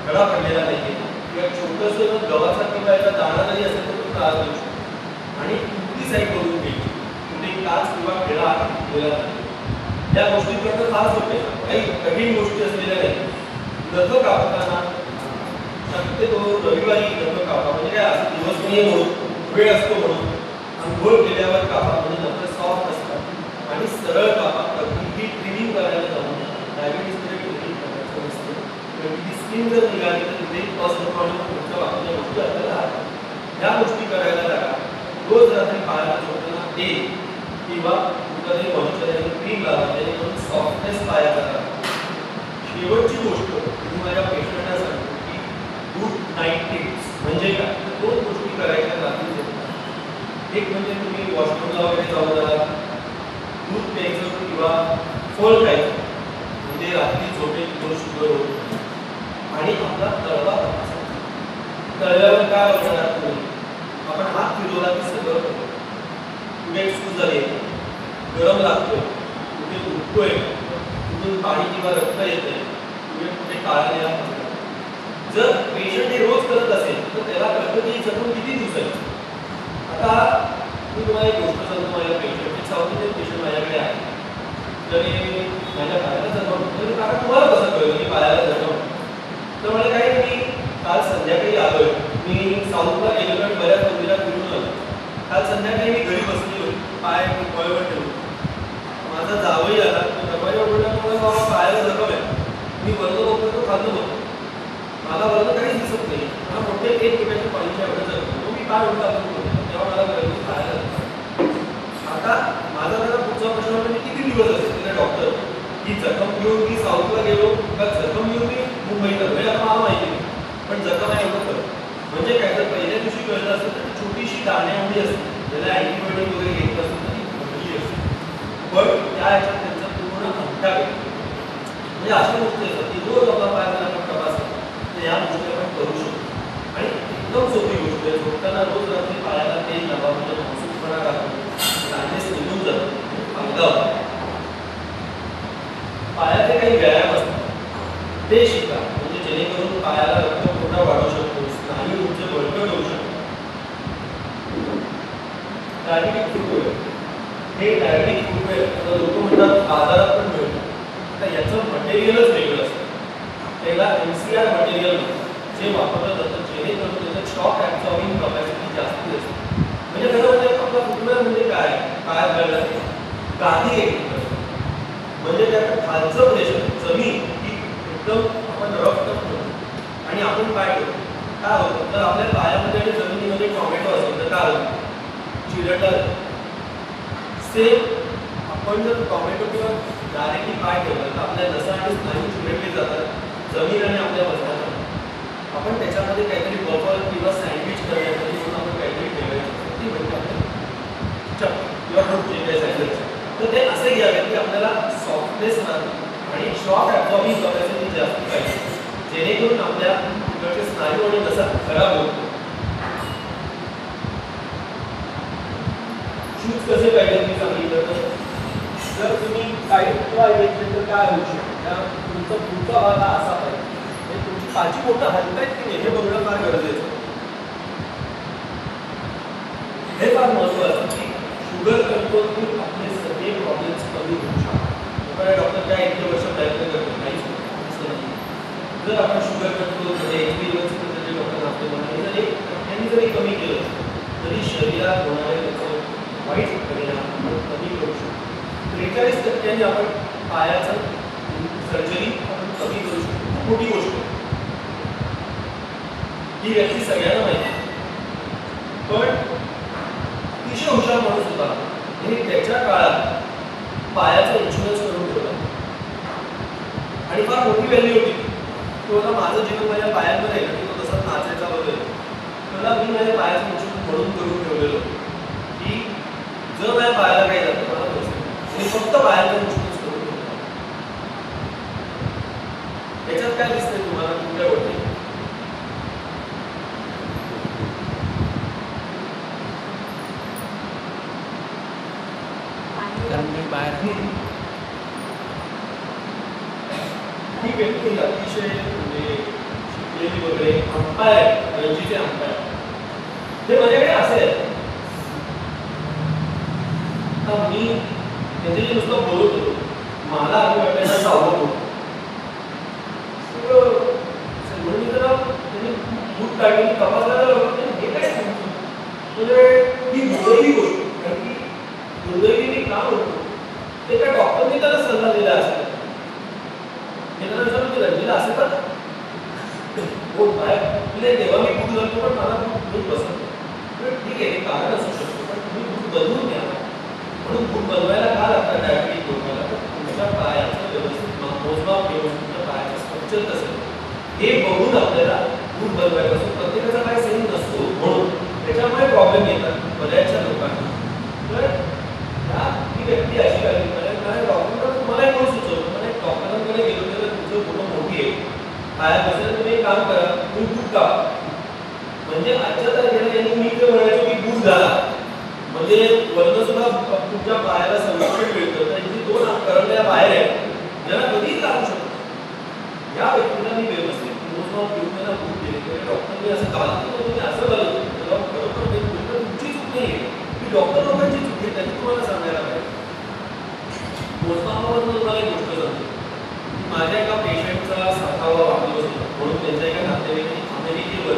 खडा पडलेला नाही किंवा छोटंसं गव्हाचा किंवा एका दाणा जरी असेल तर तो त्रास देऊ शकतो. आणि कुठली साईड बघून घ्यायची, कुठे काच किंवा खिळा गेला नाही. या गोष्टी करणं फार सोपे, काही कठीण गोष्टी असलेल्या नाही. नखं कापताना शक्यतो रविवारी नखं कापा, म्हणजे काय असं दिवस नाही म्हणून वेळ असतो म्हणून अंघोळ केल्यावर कापा, म्हणजे नखं सॉफ्ट असतात आणि सरळ कापा. कधीही ट्रिमिंग करायला जाऊ नये. डायबिटीजमध्ये ट्रिमिंग करायचं नसतं, कारण ती स्किन जर निघाली तर तिथे असंप्रमाणे पुढच्या बाकीच्या गोष्टी आपल्याला ह्या गोष्टी करायला लागा. रोज रात्री पायाला झोपताना तेल किंवा कुठलाही मॉइश्चरायझर क्रीम लावा, जेणेकरून सॉफ्टनेस पायाला राहा. शेवटची गोष्ट मी माझ्या पेशंटला सांगतो की गुड नाईट टिप्स म्हणजे काय, दोन गोष्टी करायच्या रात्री झोपताना. एक म्हणजे तुम्ही वॉशरूमला वगैरे जाऊन आला, दूध प्यायचं किंवा फळ खायचं, म्हणजे रात्री झोपेत दोन शुगर होत आणि आपला तळवा तपासा. तळव्यावर काय होणार तुम्ही, आपण हात फिरवला की सगळं कुठे सूज झाली, गरम लागतोय, कुठे दुखतोय, कुठून पाणी किंवा रक्त येतंय, कुठे काळा निळा. जर पेशंट हे रोज करत असेल तर त्याला कळतं की जखम किती दिवसाची. आता मी तुम्हाला एक गोष्ट सांगतो, माझ्या पेशंट साऊथ इंडियन पेशंट माझ्याकडे आहे, तरी माझ्या पायाला जखम होतं. कारण तुम्हाला कसं कळलं की पायाला जखम, तर मला काय मी काल संध्याकाळी आलोय, मी साऊथला गेलो आणि बऱ्याच मंदिरात फिरून आलो. काल संध्याकाळी मी घरी बसलेलो, पाय कळवट ठेवून. माझा जावई आला, डबाच्या बोलल्यामुळे बाबा पायाला जखम आहे. मी वरनं बघतो तो खाल्लं बघतो, मला वरनं काहीच दिसत नाही. मला मोठे 1 रुपयाच्या पाणीच्या एवढं जखम, मी काय उलटा करून तेव्हा मला कळलं की पायाला जखम. आता माझा जरा पुढचा प्रश्न होता मी किती दिवस असेल तिला डॉक्टर की जखम घेऊन मी साऊथला गेलो का जखम घेऊन मी मुंबईत आलो, हे आता मला माहिती नाही. पण जखम आहे एवढं कळलं. म्हणजे काय, जर पहिल्या दिवशी कळलं असेल तर छोटीशी दाण्यावडी असते, ज्याला अँटीबायोटिक वगैरे घेतलं असेल तर ती मोठी असते, पण त्या ह्याच्यात त्यांचा पूर्ण अंगठा घेतो. म्हणजे अशा गोष्टी असतात की रोज आपला पाय जर आपण तपासला तर या गोष्टी आपण करू शकतो. आणि एकदम सोपी गोष्ट आहे, झोपताना रोज रात्री पायाला तेल लावा, म्हणजे मांसूकपणा राहतो, सायनेस निघून जातो, फायदा होतो. पायाचे काही व्यायाम असतात ते शिका, म्हणजे जेणेकरून पायाला रक्तपुरवठा वाढू शकतो, स्नायू तुमचे बळकट होऊ शकतो. डायबेटिक फुटवेअर, हे डायबेटिक फुटवेअर लोक म्हणतात बाजारात पण मिळतं. आता याचं मटेरियलच वेगळं असतं, त्याला MCR मटेरियल जे वापरलं जातं, जेणेकरून त्याचं शॉक ॲब्सॉर्बिंग कपॅसिटी जास्त असते. म्हणजे खरं म्हणजे आपला फुटवेअर म्हणजे काय, पायात घालण्याचे गादी एक म्हणजे त्या खालचं प्रेशर जमीन ही एकदम आपण रफ करतो आणि आपण काय करतो, काय होतं तर आपल्या पायामध्ये आणि जमिनीमध्ये टोमॅटो असेल तर काय होतं, चिरटलं. सेम आपण जर टोमॅटो किंवा डायरेक्टली पाय ठेवला तर आपल्या नसा आणि स्नायू चिरटले जातात जमीन आणि आपल्या वजनाच्या. आपण त्याच्यामध्ये काहीतरी बफर किंवा सँडविच करण्यासाठी म्हणून आपण काहीतरी ठेवायचं, ती म्हणजे आपल्याला चप किंवा फ्रूट जे काही सँडविच, तर ते असे घ्यावे की आपल्याला सॉफ्टनेस राहते आणि शॉक ॲब्सॉर्बिंग कपॅसिटी जास्त पाहिजे, जेणेकरून आपल्या तिकडचे स्नायू आणि नसा खराब होतो. शूज कसे पाहिजे मी सांगितलं तर जर तुम्ही टाईट किंवा घेतले तर काय होऊ शकतं, तुमचा पुढचा भाग हा असा पाहिजे, म्हणजे तुमची पाची बोटं हलतायत की नाही हे बघणं फार गरजेचं. हे फार महत्त्वाचं की शुगर कंट्रोल आपले सगळे प्रॉब्लेम्स कमी होऊ शकतात. डॉक्टर काय इतके वर्ष प्रयत्न करतो काहीच असं नाही. जर आपण शुगर कंट्रोलमध्ये HbA1c डॉक्टर आपले म्हणाले त्यांनी जरी कमी केलं तरी शरीरात होणारे त्याचं वाईट परिणाम आपण कमी करू शकतो. 43% आपण पायाचं सर्जरी आपण कमी करू शकतो. मोठी गोष्ट ही व्यक्ती सगळ्यांना माहिती आहे, पण अतिशय हुशार माणूस होता आणि त्याच्या काळात पायाचा इन्शुरन्स करून ठेवला आणि फार मोठी व्हॅल्यू होती. तो मला माझं जीवन माझ्या पायांमध्ये आहे आणि तो तसाच नाचायचा वगैरे, मला मी माझ्या पायाचं इन्शुरन्स म्हणून करून ठेवलेलं की जर माझ्या पायाला काही जातं मला पैसे आणि फक्त पायाचा इन्शुरन्स करून ठेवला. याच्यात काय दिसतंय तुम्हाला कुठल्या गोष्टी, ही व्यक्ती अतिशय म्हणजे शिकलेली वगैरे अंपायर, रणजीचे अंपायर ते माझ्याकडे असे आहेत. मी त्यांच्याशी नुसतं बोलत होतो, मला आधी वाटायला सावध होतो म्हणून मी जरा दूध काढली तपासायला लागलो हे काय सांगतो म्हणजे ही दुर्दैवी गोष्ट कारण की दुर्दैवी का होतो ते त्या डॉक्टरने त्याला सल्ला दिला असेल हे त्याला विचारून की रंजीला असेल का हो बाय म्हणजे तेव्हा मी दूध घालतो पण मला दूध पसंत ठीक आहे हे कारण असू शकतो पण तुम्ही दूध बनवून घ्या म्हणून दूध बनवायला का लागतं डायबिटीज बनवायला तर तुमच्या पायाचं व्यवस्थित मोजमाप घेऊन तुमच्या पायाचं स्ट्रक्चर कसं हे बघून आपल्याला दूध बनवायचं असतो प्रत्येकाचा काय सेम नसतो म्हणून त्याच्यामुळे प्रॉब्लेम येतात बऱ्याचशा लोकांना तर ही व्यक्ती अशी काही कारण डॉक्टर तुम्हाला कोण सुचवलं मला एक डॉक्टरांकडे गेलो तर तुमचं पूर्ण मोठी आहे पायापासून तुम्ही एक काम करा तुम्ही दूध का म्हणजे आजच्या तारखेला यांनी मी ते म्हणायचो की दूध घाला म्हणजे वर्ण सुद्धा तुमच्या पायाला संरक्षण मिळतं त्यांची 2 करंड्या बाहेर आहेत ज्यांना कधीही लागू शकतो या व्यक्तीला मी व्यवस्थित मोजमाप घेऊन त्यांना दूध दिले डॉक्टरने असं घालतो तुम्ही असं घालतो तेव्हा खरोखर ते तुमची चूक नाही आहे की डॉक्टर लोकांची चूक आहे त्यांनी तुम्हाला सांगायला पाहिजे मोजमापावर तुम्हाला एक गोष्ट सांगतो माझ्या एका पेशंटचा 7वा वाढदिवस होता म्हणून त्यांच्या एका नातेवाईकांनी अमेरिकेवर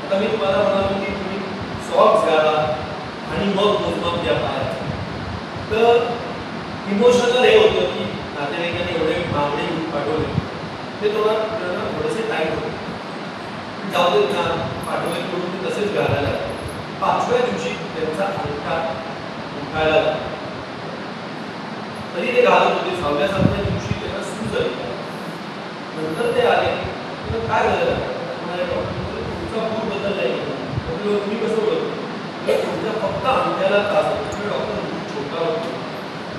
आता मी तुम्हाला म्हणालो की तुम्ही सॉक्स घाला आणि मग मोजमाप द्या पायाचं तर इमोशनल हे होतं की नातेवाईकांनी एवढे मागणे घेऊन पाठवले ते थोडेसे टाईट होते जाऊ देत ना पाठवले करून ते तसेच घालायला 5व्या दिवशी त्यांचा अंगठा दुखायला लागला तरी ते घालत होते 6व्या-7व्या दिवशी त्यांना सूज आली नंतर ते आले तर काय झालं तुमचा मूड बदललाय तुम्ही कसं बोलतो तुमच्या फक्त अंगठ्याला त्रास होतो डॉक्टर खूप छोटा होतो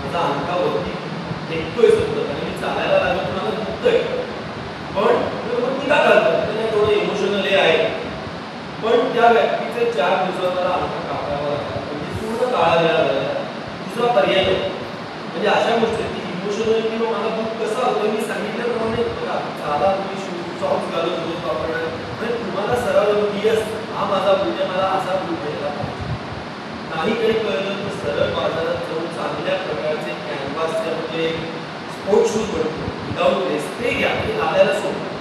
माझा अंगठा वरती टेकतोय सतत आणि मी चालायला लागलो तर मला दुखतंय पण मी का घालतो त्याने थोडं इमोशनल हे आहे पण त्या व्यक्तीचे 4 दिवसात मला अंगठा कापायला लागला म्हणजे पूर्ण काळा द्यायला लागला दुसरा पर्याय नाही म्हणजे अशा गोष्टी की इमोशनल किंवा मला दुःख कसं होतं मी सांगितल्याप्रमाणे साधा तुम्ही सॉक्स घालून दूध वापरणार म्हणजे तुम्हाला सरळ की यस हा माझा बूट आहे मला असा बूट घ्यायला नाही काही कळलं तर सरळ बाजारात जाऊन चांगल्या प्रकारचे कॅनव्हासचे म्हणजे स्पोर्ट शूज बनतो विदाऊट लेस ते घ्या ते घालायला सोपं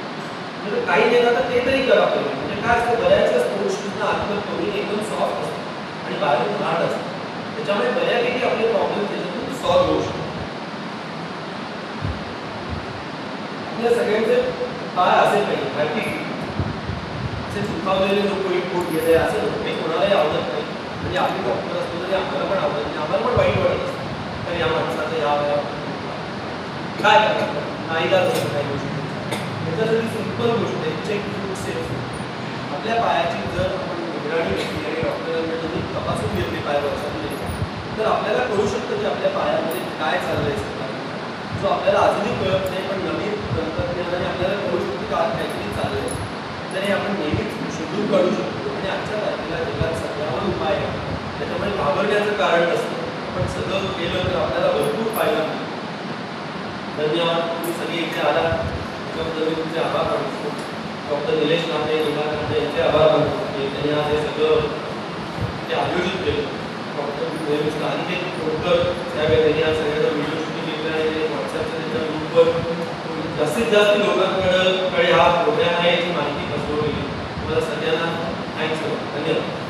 म्हणजे काही नाही तर ते तरी करा पाहिजे म्हणजे काय असतं बऱ्याचशा स्पोर्ट शूजना आतलं करून एकदम सॉफ्ट असतं आणि बाहेरून हार्ड असतं त्याच्यामुळे बऱ्यापैकी आपले प्रॉब्लेम त्याच्यातून सॉल्व्ह होऊ शकतो आपल्या सगळ्यांचे पाय असे पाहिजे हॅपी असे दुखावलेले नको एक पोट गेले असं नको हे कोणालाही आवडत नाही म्हणजे आपली डॉक्टर असतो तरी आम्हाला पण आवडत नाही आम्हाला पण वाईट वाटत असतं तर या माणसाचं या काय करतात नाईलाज असतं काही गोष्टी त्याच्यासाठी सिंपल गोष्ट आहे चेक फूड सेफ आपल्या पायाची जर आपण निगराणी घेतली आणि डॉक्टरांकडे तपासून घेतली पाय वर्षातून तर आपल्याला कळू शकतं की आपल्या पायामध्ये काय चाललंय सगळं जो आपल्याला अजूनही कळत नाही पण नवीन तंत्रज्ञानाने आपल्याला कळू शकतो की आज काहीतरी चाललंय तरी आपण नेहमीच शोधून काढू शकतो आणि आजच्या तारखेला जगात सगळ्यावर उपाय आहे त्याच्यामुळे घाबरण्याचं कारण नसतं आपण सगळं केलं तर आपल्याला भरपूर फायदा मिळतो धन्यवाद तुम्ही सगळे इथे आला त्याच्याबद्दल मी तुमचे आभार मानतो डॉक्टर निलेश नाते निलाल नाते यांचे आभार मानतो की त्यांनी आज हे सगळं ते आयोजित केलं डॉक्टर आणि ते डॉक्टर त्यावेळी त्यांनी आज सगळ्यांना व्हिडिओ शूटिंग केलं आणि व्हॉट्सअपच्या त्यांच्या ग्रुपवर जास्तीत जास्त लोकांकडे हा प्रोग्राम आहे याची माहिती पसरवली तुम्हाला सगळ्यांना थँक्स धन्यवाद